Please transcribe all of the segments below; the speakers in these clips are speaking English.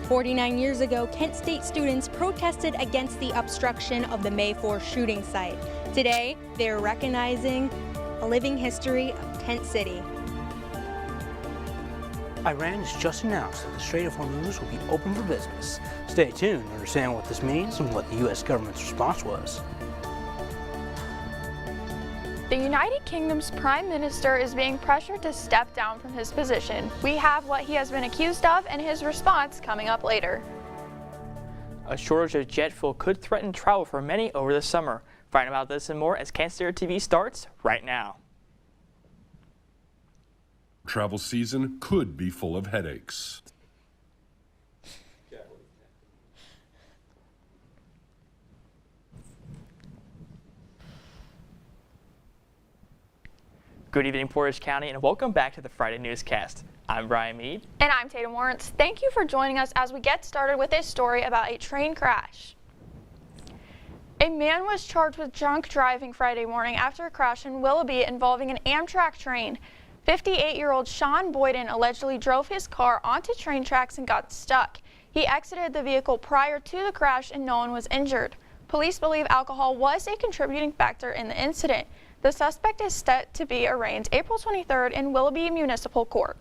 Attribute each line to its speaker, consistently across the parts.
Speaker 1: 49 years ago, Kent State students protested against the obstruction of the May 4th shooting site. Today, they're recognizing a living history of Tent City.
Speaker 2: Iran has just announced that the Strait of Hormuz will be open for business. Stay tuned to understand what this means and what the U.S. government's response was.
Speaker 3: The United Kingdom's Prime Minister is being pressured to step down from his position. We have what he has been accused of and his response coming up later.
Speaker 4: A shortage of jet fuel could threaten travel for many over the summer. Find about this and more as KSTV starts right now.
Speaker 5: Travel season could be full of headaches.
Speaker 4: Good evening, Portage County, and welcome back to the Friday Newscast. I'm Brian Mead.
Speaker 3: And I'm Tatum Lawrence. Thank you for joining us as we get started with this story about a train crash. A man was charged with drunk driving Friday morning after a crash in Willoughby involving an Amtrak train. 58-year-old Sean Boyden allegedly drove his car onto train tracks and got stuck. He exited the vehicle prior to the crash and no one was injured. Police believe alcohol was a contributing factor in the incident. The suspect is set to be arraigned April 23rd in Willoughby Municipal Court.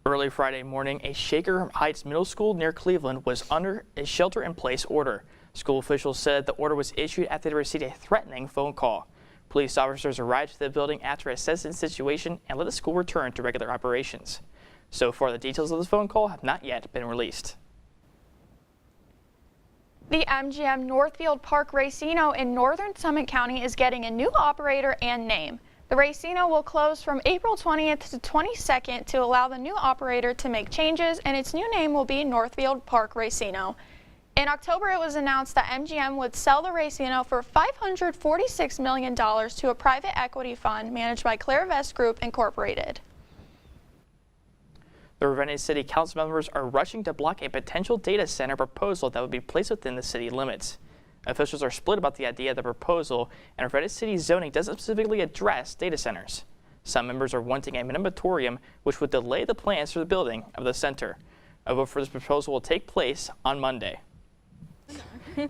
Speaker 4: Early Friday morning, a Shaker Heights Middle School near Cleveland was under a shelter-in-place order. School officials said the order was issued after they received a threatening phone call. Police officers arrived to the building after assessing the situation and let the school return to regular operations. So far, the details of this phone call have not yet been released.
Speaker 3: The MGM Northfield Park Racino in northern Summit County is getting a new operator and name. The Racino will close from April 20th to 22nd to allow the new operator to make changes, and its new name will be Northfield Park Racino. In October, it was announced that MGM would sell the Racino for $546 million to a private equity fund managed by Clairvest Group Incorporated.
Speaker 4: The Ravenna City Council members are rushing to block a potential data center proposal that would be placed within the city limits. Officials are split about the idea of the proposal, and Ravenna City zoning doesn't specifically address data centers. Some members are wanting a moratorium which would delay the plans for the building of the center. A vote for this proposal will take place on Monday.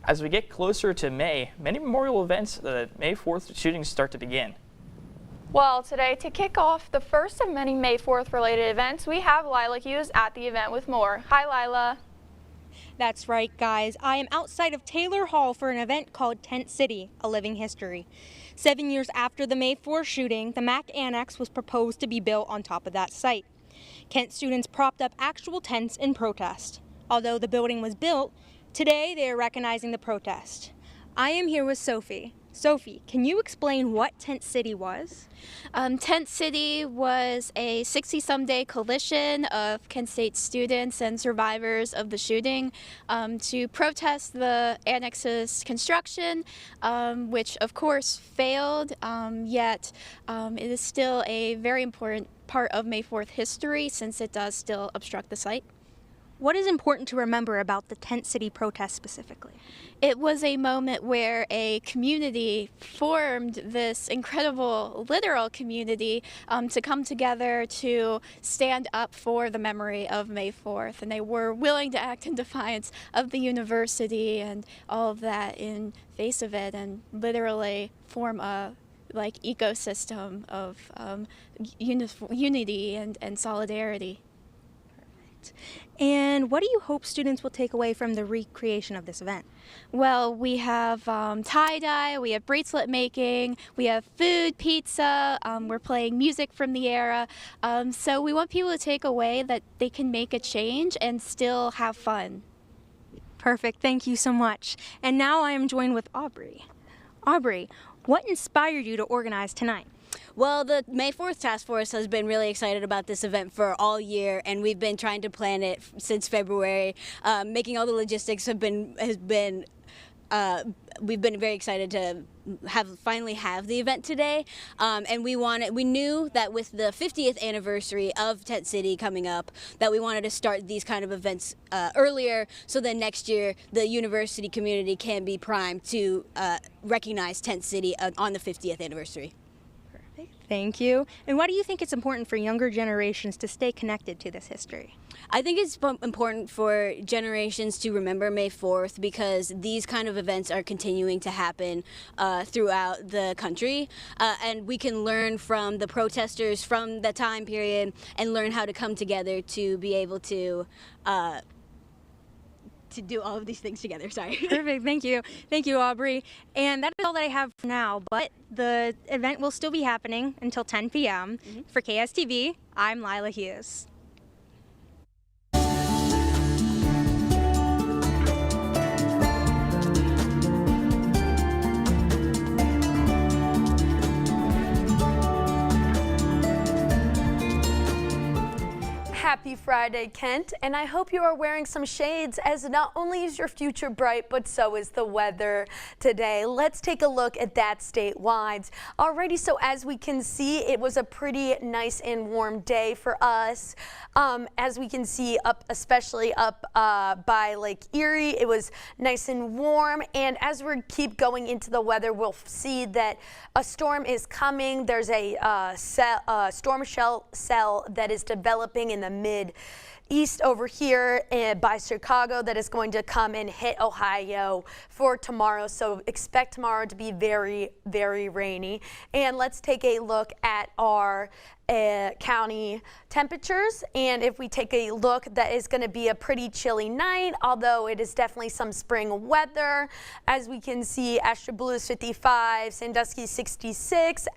Speaker 4: As we get closer to May, many memorial events, the May 4th shootings start to begin.
Speaker 3: Well, today, to kick off the first of many May 4th related events, we have Lila Hughes at the event with more. Hi, Lila.
Speaker 1: That's right, guys. I am outside of Taylor Hall for an event called Tent City, a living history. 7 years after the May 4th shooting, the MAC Annex was proposed to be built on top of that site. Kent students propped up actual tents in protest. Although the building was built, today they are recognizing the protest. I am here with Sophie. Sophie, can you explain what Tent City was?
Speaker 6: Tent City was a 60-some day coalition of Kent State students and survivors of the shooting to protest the annex's construction, which of course failed, yet it is still a very important part of May 4th history since it does still obstruct the site.
Speaker 1: What is important to remember about the Tent City protest specifically?
Speaker 6: It was a moment where a community formed this incredible literal community to come together to stand up for the memory of May 4th. And they were willing to act in defiance of the university and all of that in face of it and literally form a ecosystem of unity and solidarity.
Speaker 1: And what do you hope students will take away from the recreation of this event?
Speaker 6: Well, we have tie-dye, we have bracelet making, we have food, pizza, we're playing music from the era. So we want people to take away that they can make a change and still have fun.
Speaker 1: Perfect, thank you so much. And now I am joined with Aubrey. Aubrey, what inspired you to organize tonight?
Speaker 7: Well, the May 4th Task Force has been really excited about this event for all year, and we've been trying to plan it since February. Making all the logistics we've been very excited to finally have the event today, and we knew that with the 50th anniversary of Tent City coming up, that we wanted to start these kind of events earlier, so then next year the university community can be primed to recognize Tent City on the 50th anniversary.
Speaker 1: Thank you. And why do you think it's important for younger generations to stay connected to this history?
Speaker 7: I think it's important for generations to remember May 4th because these kind of events are continuing to happen throughout the country, and we can learn from the protesters from the time period and learn how to come together to be able to do all of these things together. Sorry.
Speaker 1: Perfect. Thank you. Thank you, Aubrey. And that is all that I have for now, but the event will still be happening until 10 p.m. For KSTV, I'm Lila Hughes.
Speaker 8: Happy Friday, Kent, and I hope you are wearing some shades, as not only is your future bright, but so is the weather today. Let's take a look at that statewide. Alrighty, so as we can see, it was a pretty nice and warm day for us. As we can see, especially up by Lake Erie, it was nice and warm, and as we keep going into the weather, we'll see that a storm is coming. There's a storm cell that is developing in the mid-east over here by Chicago that is going to come and hit Ohio for tomorrow. So expect tomorrow to be very, very rainy. And let's take a look at our county temperatures, and if we take a look, that is going to be a pretty chilly night, although it is definitely some spring weather. As we can see, Ashtabula is 55, Sandusky 66,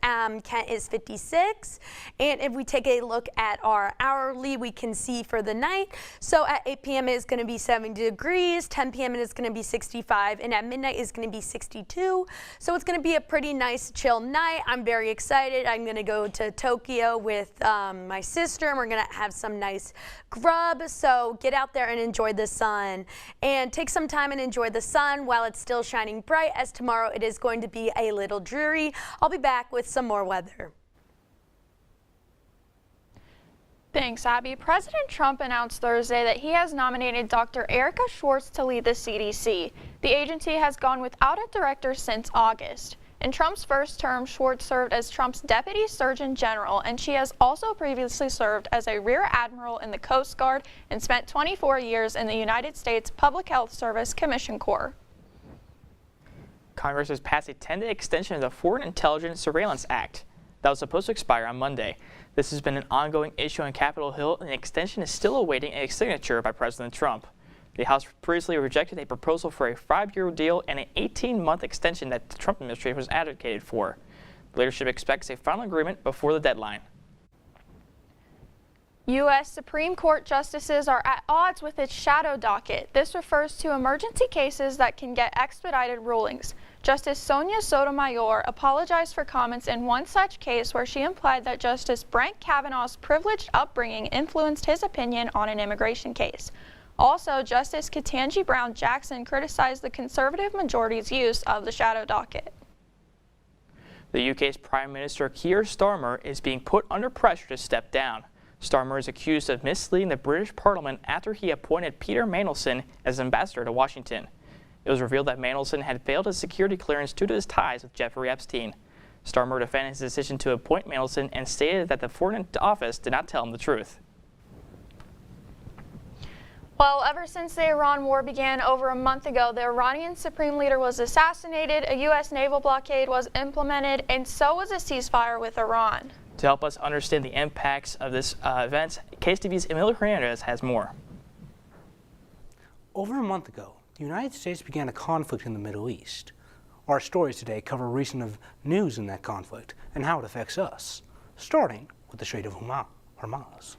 Speaker 8: Kent is 56, and if we take a look at our hourly, we can see for the night, so at 8 p.m. it is going to be 70 degrees, 10 p.m. it is going to be 65, and at midnight is going to be 62, so it's going to be a pretty nice chill night. I'm very excited. I'm going to go to Tokyo with my sister, and we're gonna have some nice grub, so get out there and enjoy the sun, and take some time and enjoy the sun while it's still shining bright, as tomorrow it is going to be a little dreary. I'll be back with some more weather.
Speaker 3: Thanks, Abby. President Trump announced Thursday that he has nominated Dr. Erica Schwartz to lead the CDC. The agency has gone without a director since August. In Trump's first term, Schwartz served as Trump's Deputy Surgeon General, and she has also previously served as a Rear Admiral in the Coast Guard and spent 24 years in the United States Public Health Service Commission Corps.
Speaker 4: Congress has passed a 10-day extension of the Foreign Intelligence Surveillance Act that was supposed to expire on Monday. This has been an ongoing issue on Capitol Hill, and the extension is still awaiting a signature by President Trump. The House previously rejected a proposal for a 5-year deal and an 18-month extension that the Trump administration was advocated for. The leadership expects a final agreement before the deadline.
Speaker 3: U.S. Supreme Court justices are at odds with its shadow docket. This refers to emergency cases that can get expedited rulings. Justice Sonia Sotomayor apologized for comments in one such case where she implied that Justice Brett Kavanaugh's privileged upbringing influenced his opinion on an immigration case. Also, Justice Ketanji Brown Jackson criticized the Conservative majority's use of the shadow docket.
Speaker 4: The UK's Prime Minister Keir Starmer is being put under pressure to step down. Starmer is accused of misleading the British Parliament after he appointed Peter Mandelson as ambassador to Washington. It was revealed that Mandelson had failed his security clearance due to his ties with Jeffrey Epstein. Starmer defended his decision to appoint Mandelson and stated that the Foreign Office did not tell him the truth.
Speaker 3: Well, ever since the Iran war began over a month ago, the Iranian supreme leader was assassinated, a U.S. naval blockade was implemented, and so was a ceasefire with Iran.
Speaker 4: To help us understand the impacts of this event, KSTV's Emilio Hernandez has more.
Speaker 2: Over a month ago, the United States began a conflict in the Middle East. Our stories today cover recent news in that conflict and how it affects us, starting with the Strait of Hormuz.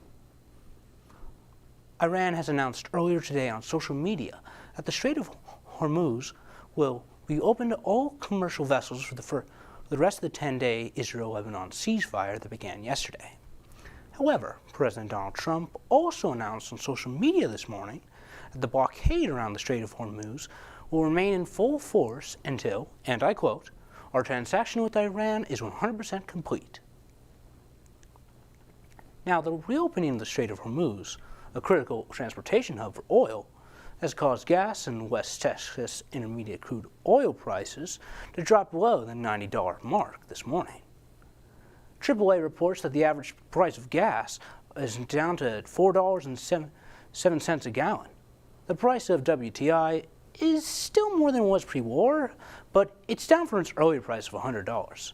Speaker 2: Iran has announced earlier today on social media that the Strait of Hormuz will be open to all commercial vessels for the rest of the 10-day Israel-Lebanon ceasefire that began yesterday. However, President Donald Trump also announced on social media this morning that the blockade around the Strait of Hormuz will remain in full force until, and I quote, "our transaction with Iran is 100% complete." Now, the reopening of the Strait of Hormuz, a critical transportation hub for oil, has caused gas and West Texas intermediate crude oil prices to drop below the $90 mark this morning. AAA reports that the average price of gas is down to $4.07 a gallon. The price of WTI is still more than it was pre-war, but it's down from its earlier price of $100.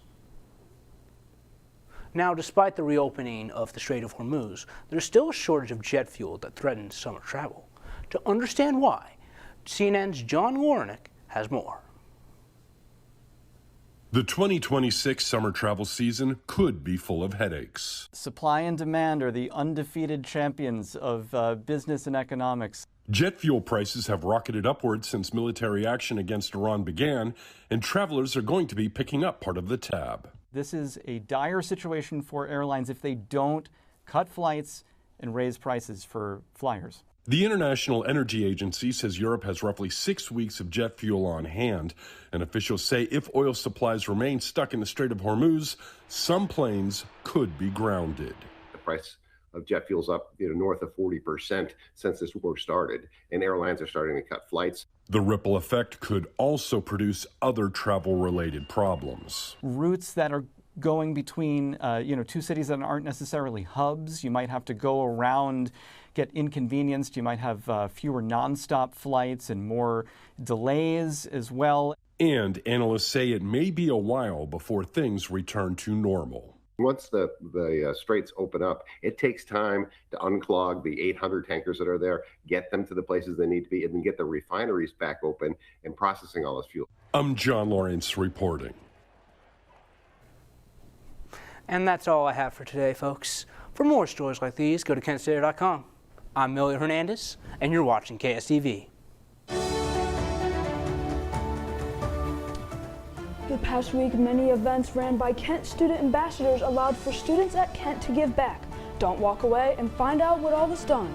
Speaker 2: Now, despite the reopening of the Strait of Hormuz, there's still a shortage of jet fuel that threatens summer travel. To understand why, CNN's John Warnick has more.
Speaker 5: The 2026 summer travel season could be full of headaches.
Speaker 9: Supply and demand are the undefeated champions of business and economics.
Speaker 5: Jet fuel prices have rocketed upward since military action against Iran began, and travelers are going to be picking up part of the tab.
Speaker 9: This is a dire situation for airlines if they don't cut flights and raise prices for flyers.
Speaker 5: The International Energy Agency says Europe has roughly 6 weeks of jet fuel on hand, and officials say if oil supplies remain stuck in the Strait of Hormuz, some planes could be grounded.
Speaker 10: The price of jet fuel's up north of 40% since this war started, and airlines are starting to cut flights.
Speaker 5: The ripple effect could also produce other travel-related problems.
Speaker 9: Routes that are going between two cities that aren't necessarily hubs. You might have to go around, get inconvenienced. You might have fewer nonstop flights and more delays as well.
Speaker 5: And analysts say it may be a while before things return to normal.
Speaker 10: Once the straits open up, it takes time to unclog the 800 tankers that are there, get them to the places they need to be, and then get the refineries back open and processing all this fuel.
Speaker 5: I'm John Lawrence reporting.
Speaker 2: And that's all I have for today, folks. For more stories like these, go to KSTV.com. I'm Millie Hernandez, and you're watching KSTV.
Speaker 11: The past week, many events ran by Kent student ambassadors allowed for students at Kent to give back. Don't walk away and find out what all was done.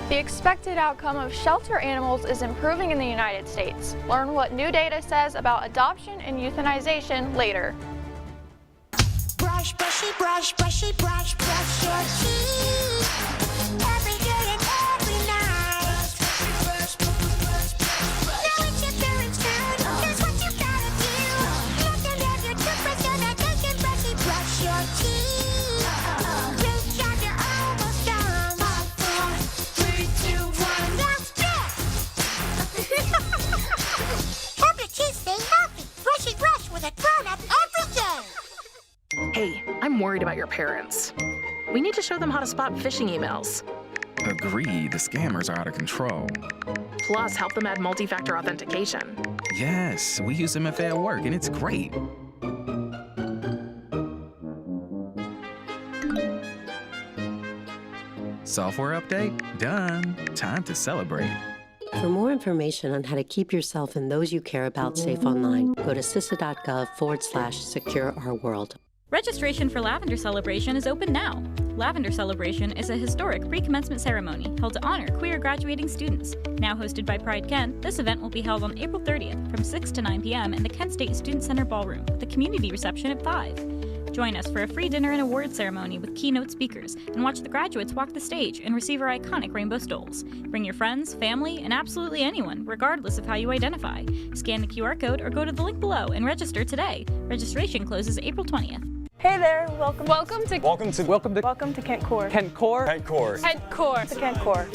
Speaker 3: The expected outcome of shelter animals is improving in the United States. Learn what new data says about adoption and euthanization later.
Speaker 12: Brush, brushy, brush, brushy, brush, brush your teeth. Every day and every night. Now it's your parents' turn. Here's what you gotta do. Let them have your toothbrush so that they can brushy brush your teeth. Reach out, you're almost done. 4, 3, 2, 1, let's go! Help your teeth stay healthy. Brushy brush with a grown-up every day.
Speaker 13: Hey, I'm worried about your parents. We need to show them how to spot phishing emails.
Speaker 14: Agreed, the scammers are out of control.
Speaker 13: Plus, help them add multi-factor authentication.
Speaker 14: Yes, we use MFA at work, and it's great. Software update? Done. Time to celebrate.
Speaker 15: For more information on how to keep yourself and those you care about safe online, go to cisa.gov/secure our world.
Speaker 16: Registration for Lavender Celebration is open now. Lavender Celebration is a historic pre-commencement ceremony held to honor queer graduating students. Now hosted by Pride Kent, this event will be held on April 30th from 6 to 9 p.m. in the Kent State Student Center Ballroom with a community reception at 5. Join us for a free dinner and award ceremony with keynote speakers and watch the graduates walk the stage and receive our iconic rainbow stoles. Bring your friends, family, and absolutely anyone, regardless of how you identify. Scan the QR code or go to the link below and register today. Registration closes April 20th.
Speaker 11: Hey there, welcome
Speaker 17: to
Speaker 11: Kent Core.
Speaker 17: Kent Core.
Speaker 11: Kent Core. To Kent Core.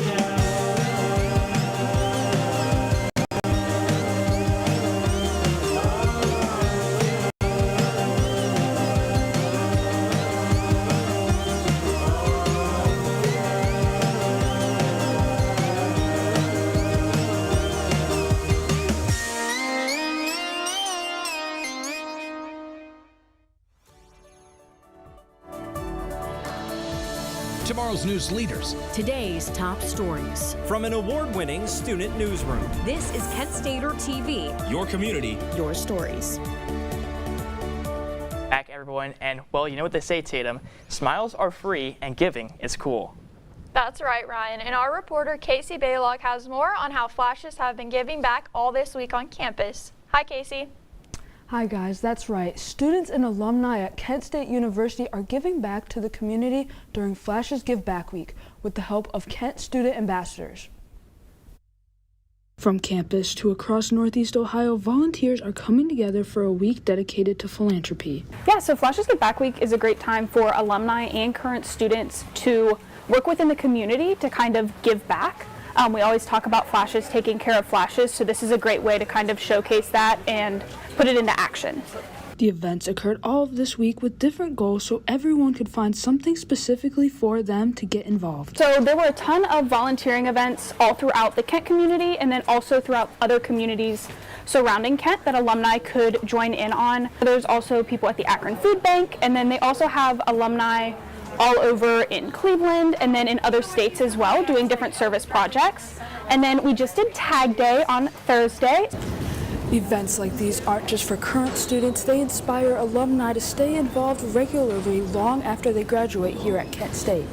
Speaker 18: Tomorrow's news leaders.
Speaker 19: Today's top stories.
Speaker 18: From an award-winning student newsroom.
Speaker 19: This is Kent Stater TV.
Speaker 18: Your community.
Speaker 19: Your stories.
Speaker 4: Back, everyone, and well, you know what they say, Tatum. Smiles are free and giving is cool.
Speaker 3: That's right, Ryan. And our reporter, Casey Baylog, has more on how Flashes have been giving back all this week on campus. Hi, Casey.
Speaker 11: Hi guys, that's right. Students and alumni at Kent State University are giving back to the community during Flashes Give Back Week with the help of Kent student ambassadors. From campus to across Northeast Ohio, volunteers are coming together for a week dedicated to philanthropy.
Speaker 20: Yeah, so Flashes Give Back Week is a great time for alumni and current students to work within the community to kind of give back. We always talk about Flashes taking care of Flashes, so this is a great way to kind of showcase that and put it into action.
Speaker 11: The events occurred all of this week with different goals so everyone could find something specifically for them to get involved.
Speaker 20: So there were a ton of volunteering events all throughout the Kent community and then also throughout other communities surrounding Kent that alumni could join in on. There's also people at the Akron Food Bank, and then they also have alumni all over in Cleveland and then in other states as well doing different service projects. And then we just did Tag Day on Thursday.
Speaker 11: Events like these aren't just for current students, they inspire alumni to stay involved regularly long after they graduate here at Kent State.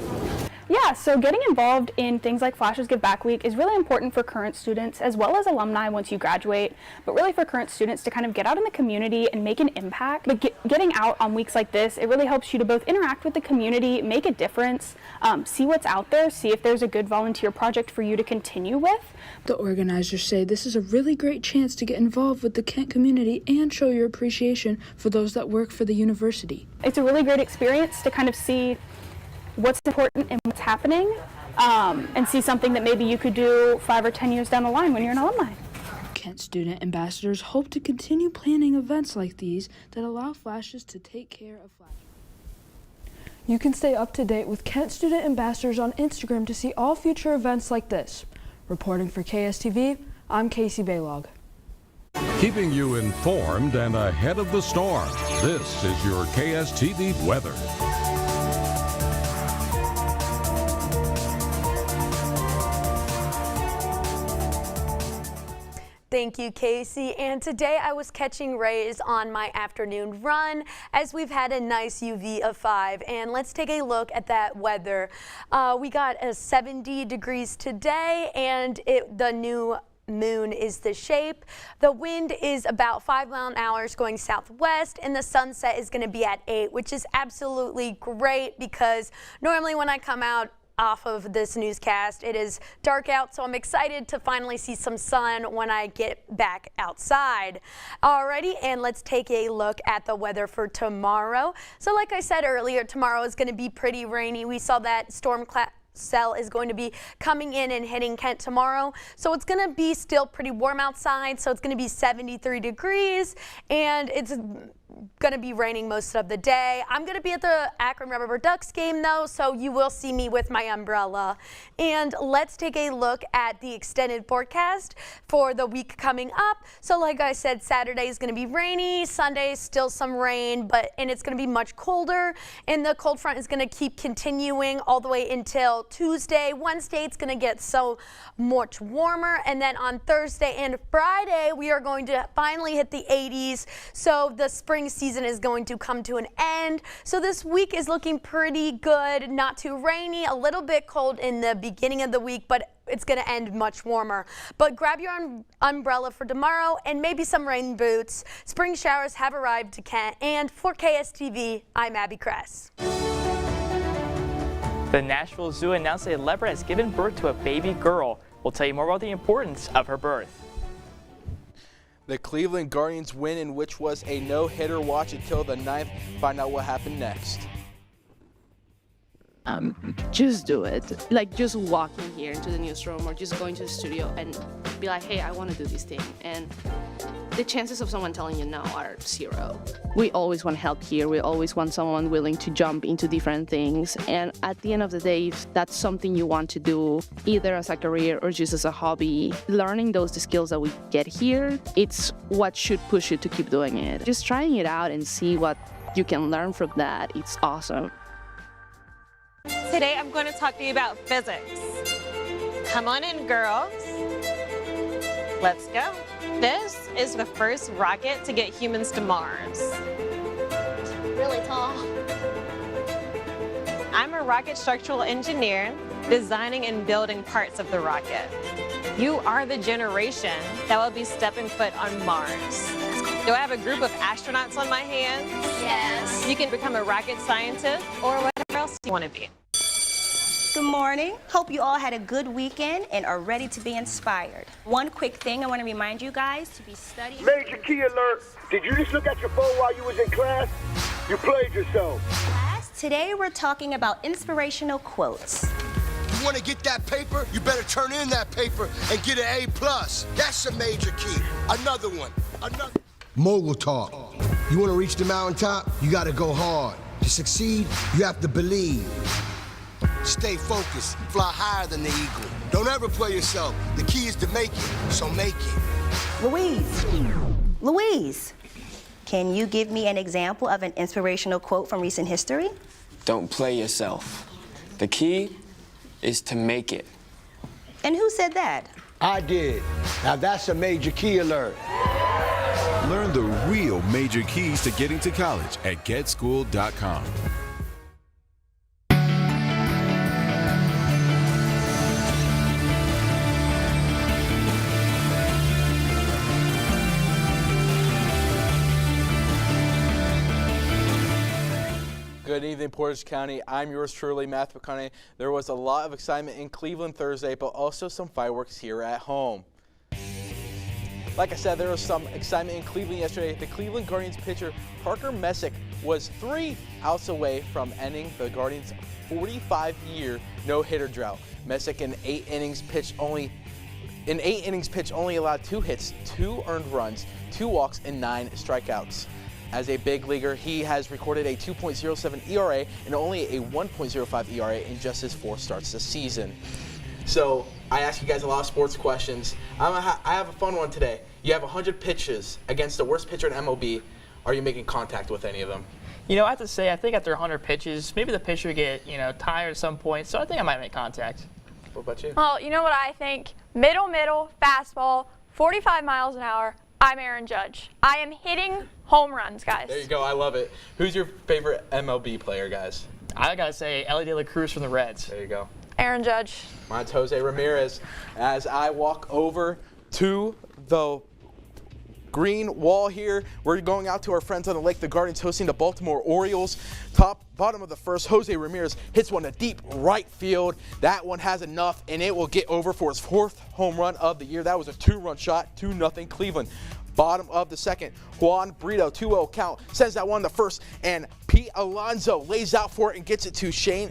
Speaker 20: Yeah, so getting involved in things like Flashes Give Back Week is really important for current students as well as alumni once you graduate, but really for current students to kind of get out in the community and make an impact. But getting out on weeks like this, it really helps you to both interact with the community, make a difference, see what's out there, see if there's a good volunteer project for you to continue with.
Speaker 11: The organizers say this is a really great chance to get involved with the Kent community and show your appreciation for those that work for the university.
Speaker 20: It's a really great experience to kind of see what's important and what's happening, and see something that maybe you could do 5 or 10 years down the line when you're an alumni.
Speaker 11: Kent student ambassadors hope to continue planning events like these that allow Flashes to take care of Flashes. You can stay up to date with Kent student ambassadors on Instagram to see all future events like this. Reporting for KSTV, I'm Casey Baylog.
Speaker 21: Keeping you informed and ahead of the storm, this is your KSTV weather.
Speaker 8: Thank you, Casey. And today I was catching rays on my afternoon run as we've had a nice UV of 5. And let's take a look at that weather. We got a 70 degrees today, and the new moon is the shape. The wind is about 5 miles an hour going southwest, and the sunset is going to be at 8, which is absolutely great because normally when I come out off of this newscast, it is dark out, so I'm excited to finally see some sun when I get back outside. Alrighty, and let's take a look at the weather for tomorrow. So like I said earlier, tomorrow is going to be pretty rainy. We saw that storm cell is going to be coming in and hitting Kent tomorrow, so it's going to be still pretty warm outside. So it's going to be 73 degrees, and it's going to be raining most of the day. I'm going to be at the Akron Red River Ducks game though, so you will see me with my umbrella. And let's take a look at the extended forecast for the week coming up. So like I said, Saturday is going to be rainy, Sunday still some rain, and it's going to be much colder, and the cold front is going to keep continuing all the way until Tuesday. Wednesday it's going to get so much warmer, and then on Thursday and Friday we are going to finally hit the 80s, so the spring season is going to come to an end. So this week is looking pretty good, not too rainy, a little bit cold in the beginning of the week, but it's going to end much warmer. But grab your umbrella for tomorrow and maybe some rain boots. Spring showers have arrived to Kent, and for KSTV, I'm Abby Kress.
Speaker 4: The Nashville Zoo announced a leopard has given birth to a baby girl. We'll tell you more about the importance of her birth.
Speaker 22: The Cleveland Guardians win in which was a no-hitter. Watch until the 9th. Find out what happened next.
Speaker 23: Just do it. Like just walking here into the newsroom or just going to the studio and be like, hey, I want to do this thing. And the chances of someone telling you no are 0. We always want help here. We always want someone willing to jump into different things. And at the end of the day, if that's something you want to do, either as a career or just as a hobby, learning the skills that we get here, it's what should push you to keep doing it. Just trying it out and see what you can learn from that. It's awesome.
Speaker 24: Today I'm going to talk to you about physics. Come on in, girls. Let's go. This is the first rocket to get humans to Mars.
Speaker 25: Really tall.
Speaker 24: I'm a rocket structural engineer, designing and building parts of the rocket. You are the generation that will be stepping foot on Mars. Do I have a group of astronauts on my hands?
Speaker 25: Yes.
Speaker 24: You can become a rocket scientist or whatever else you want to be.
Speaker 1: Good morning. Hope you all had a good weekend and are ready to be inspired. One quick thing I want to remind you guys to be studying.
Speaker 6: Major key alert. Did you just look at your phone while you was in class? You played yourself.
Speaker 1: Class, today we're talking about inspirational quotes.
Speaker 7: You want to get that paper? You better turn in that paper and get an A+. That's a major key. Another one. Another. Mogul talk. You want to reach the mountaintop? You got to go hard. To succeed, you have to believe. Stay focused. Fly higher than the eagle. Don't ever play yourself. The key is to make it, so make it.
Speaker 1: Louise, can you give me an example of an inspirational quote from recent history?
Speaker 9: Don't play yourself. The key is to make it.
Speaker 1: And who said that?
Speaker 6: I did. Now that's a major key alert.
Speaker 10: Learn the real major keys to getting to college at getschool.com.
Speaker 22: Good evening, Portage County. I'm yours truly, Matthew McConaughey. There was a lot of excitement in Cleveland Thursday, but also some fireworks here at home. Like I said, there was some excitement in Cleveland yesterday. The Cleveland Guardians pitcher Parker Messick was 3 outs away from ending the Guardians' 45-year no-hitter drought. Messick in 8 innings pitched only allowed 2 hits, 2 earned runs, 2 walks, and 9 strikeouts. As a big leaguer, he has recorded a 2.07 ERA and only a 1.05 ERA in just his 4 starts this season. So I ask you guys a lot of sports questions. I have a fun one today. You have 100 pitches against the worst pitcher in MLB. Are you making contact with any of them?
Speaker 4: You know, I have to say, I think after 100 pitches, maybe the pitcher get, tired at some point, so I think I might make contact.
Speaker 22: What about you?
Speaker 3: Well, you know what I think? Middle, fastball, 45 miles an hour. I'm Aaron Judge. I am hitting home runs, guys.
Speaker 22: There you go. I love it. Who's your favorite MLB player, guys?
Speaker 4: I gotta say, Ellie De La Cruz from the Reds.
Speaker 22: There you go.
Speaker 3: Aaron Judge.
Speaker 22: Mine's Jose Ramirez. As I walk over to the green wall here, we're going out to our friends on the lake. The Guardians hosting the Baltimore Orioles. Bottom of the first, Jose Ramirez hits one to deep right field. That one has enough, and it will get over for his 4th home run of the year. That was a 2-run shot, 2-0 Cleveland. Bottom of the second, Juan Brito, 2-0 count, sends that one to first, and Pete Alonso lays out for it and gets it to Shane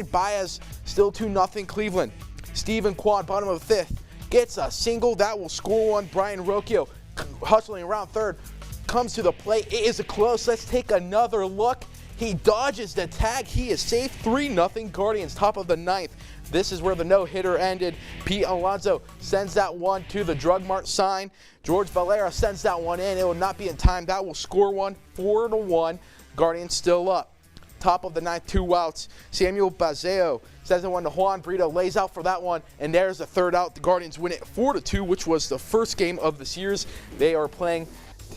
Speaker 22: Baez, still 2-0 Cleveland. Stephen Kwan, bottom of the 5th, gets a single. That will score one. Brian Rocchio, hustling around third, comes to the plate. It is a close. Let's take another look. He dodges the tag. He is safe. 3-0 Guardians, top of the 9th. This is where the no-hitter ended. Pete Alonso sends that one to the Drug Mart sign. George Valera sends that one in. It will not be in time. That will score one. 4-1. Guardians still up. Top of the 9th, 2 outs. Samuel Bazeo sends the one to Juan Brito, lays out for that one, and there's the 3rd out. The Guardians win it 4-2, which was the first game of the series. They are playing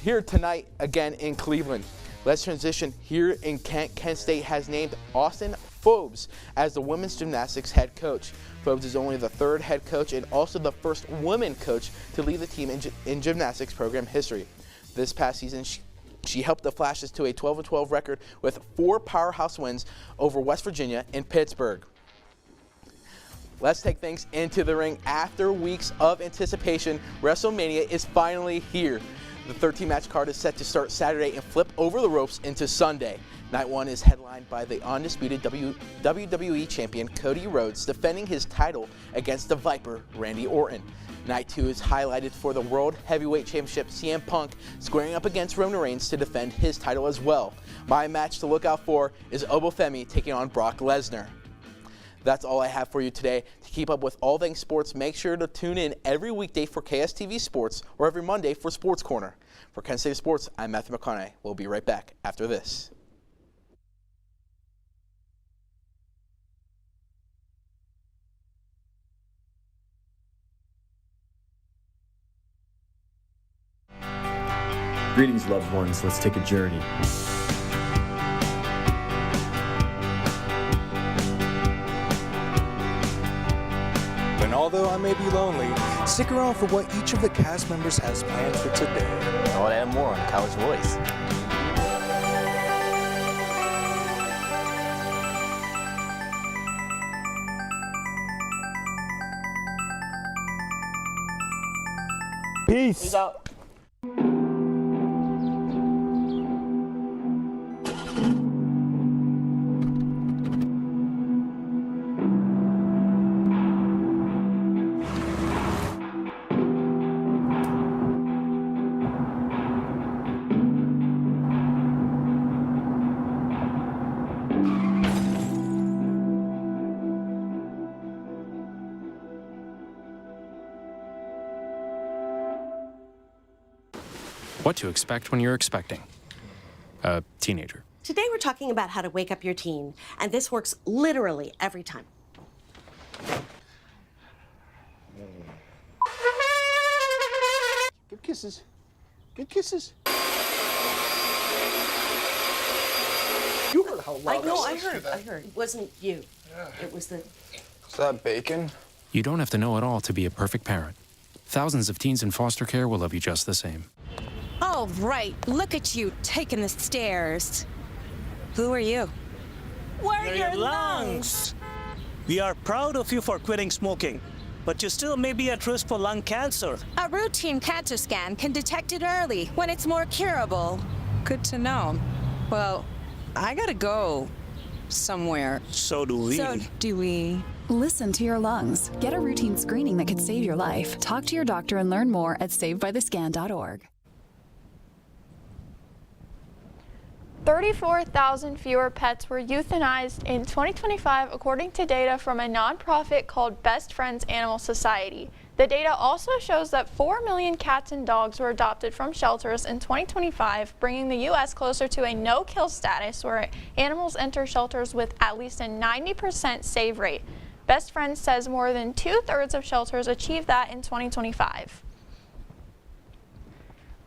Speaker 22: here tonight again in Cleveland. Let's transition here in Kent. Kent State has named Austin Phobes as the women's gymnastics head coach. Phobes is only the 3rd head coach and also the first woman coach to lead the team in gymnastics program history. This past season, she helped the Flashes to a 12-12 record with 4 powerhouse wins over West Virginia and Pittsburgh. Let's take things into the ring. After weeks of anticipation, WrestleMania is finally here. The 13-match card is set to start Saturday and flip over the ropes into Sunday. Night 1 is headlined by the undisputed WWE champion Cody Rhodes defending his title against the Viper Randy Orton. Night 2 is highlighted for the World Heavyweight Championship, CM Punk squaring up against Roman Reigns to defend his title as well. My match to look out for is Obafemi taking on Brock Lesnar. That's all I have for you today. To keep up with all things sports, make sure to tune in every weekday for KSTV Sports or every Monday for Sports Corner. For Kent State Sports, I'm Matthew McConaughey. We'll be right back after this.
Speaker 26: Greetings, loved ones. Let's take a journey.
Speaker 18: And although I may be lonely, stick around for what each of the cast members has planned for today.
Speaker 27: All that and more on College Voice.
Speaker 2: Peace.
Speaker 4: Peace out.
Speaker 5: What to expect when you're expecting a teenager.
Speaker 12: Today we're talking about how to wake up your teen, and this works literally every time.
Speaker 6: Give kisses. Give kisses. You heard how loud
Speaker 12: I heard. It wasn't you. It was the...
Speaker 5: Is that bacon? You don't have to know it all to be a perfect parent. Thousands of teens in foster care will love you just the same.
Speaker 13: Oh, right. Look at you taking the stairs. Who are you?
Speaker 14: We're your lungs. We are proud of you for quitting smoking, but you still may be at risk for lung cancer.
Speaker 13: A routine cancer scan can detect it early when it's more curable. Good to know. Well, I gotta go somewhere.
Speaker 14: So do we.
Speaker 15: Listen to your lungs. Get a routine screening that could save your life. Talk to your doctor and learn more at savebythescan.org.
Speaker 3: 34,000 fewer pets were euthanized in 2025, according to data from a nonprofit called Best Friends Animal Society. The data also shows that 4 million cats and dogs were adopted from shelters in 2025, bringing the U.S. closer to a no-kill status where animals enter shelters with at least a 90% save rate. Best Friends says more than 2/3 of shelters achieved that in 2025.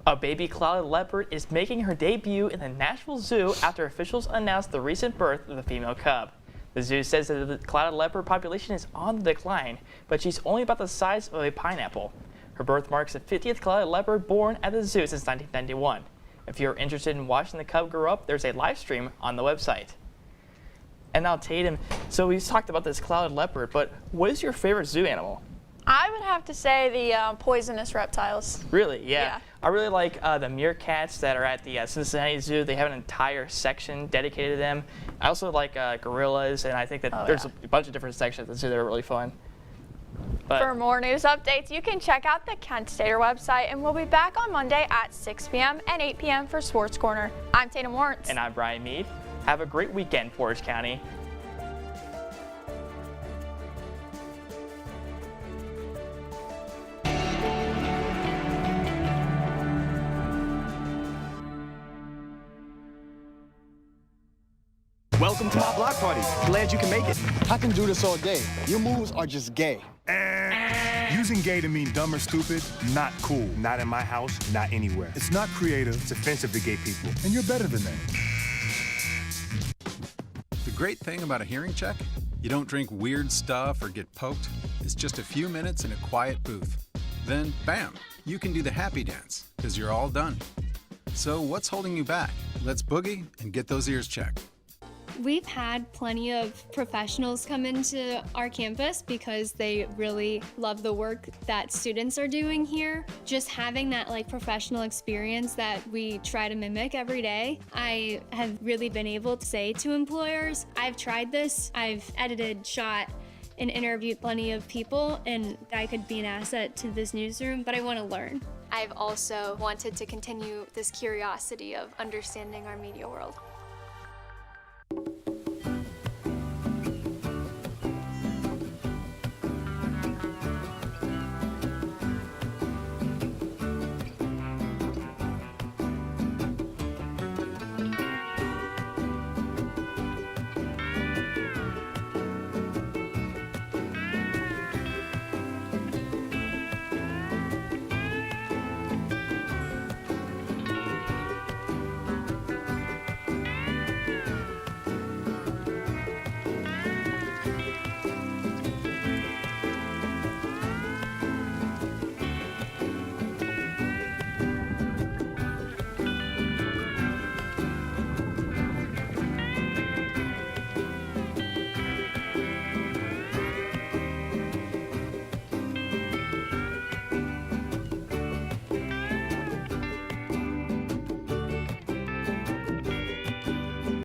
Speaker 4: A baby clouded leopard is making her debut in the Nashville Zoo after officials announced the recent birth of the female cub. The zoo says that the clouded leopard population is on the decline, but she's only about the size of a pineapple. Her birth marks the 50th clouded leopard born at the zoo since 1991. If you're interested in watching the cub grow up, there's a live stream on the website. And now Tatum, so we've talked about this clouded leopard, but what is your favorite zoo animal?
Speaker 3: I would have to say the poisonous reptiles.
Speaker 4: Really? Yeah. I really like the meerkats that are at the Cincinnati Zoo. They have an entire section dedicated to them. I also like gorillas, and I think that there's a bunch of different sections at the zoo that are really fun. But
Speaker 3: for more news updates, you can check out the Kent Stater website, and we'll be back on Monday at 6 p.m. and 8 p.m. for Sports Corner. I'm Tatum Lawrence.
Speaker 4: And I'm Brian Mead. Have a great weekend, Portage County.
Speaker 27: Welcome to my block party. Glad you can make it.
Speaker 28: I can do this all day. Your moves are just gay.
Speaker 29: Using gay to mean dumb or stupid, not cool. Not in my house, not anywhere. It's not creative, it's offensive to gay people. And you're better than that.
Speaker 30: The great thing about a hearing check, you don't drink weird stuff or get poked. It's just a few minutes in a quiet booth. Then, bam, you can do the happy dance, because you're all done. So what's holding you back? Let's boogie and get those ears checked.
Speaker 31: We've had plenty of professionals come into our campus because they really love the work that students are doing here. Just having that professional experience that we try to mimic every day, I have really been able to say to employers, I've tried this, I've edited, shot, and interviewed plenty of people, and I could be an asset to this newsroom, but I want to learn.
Speaker 32: I've also wanted to continue this curiosity of understanding our media world.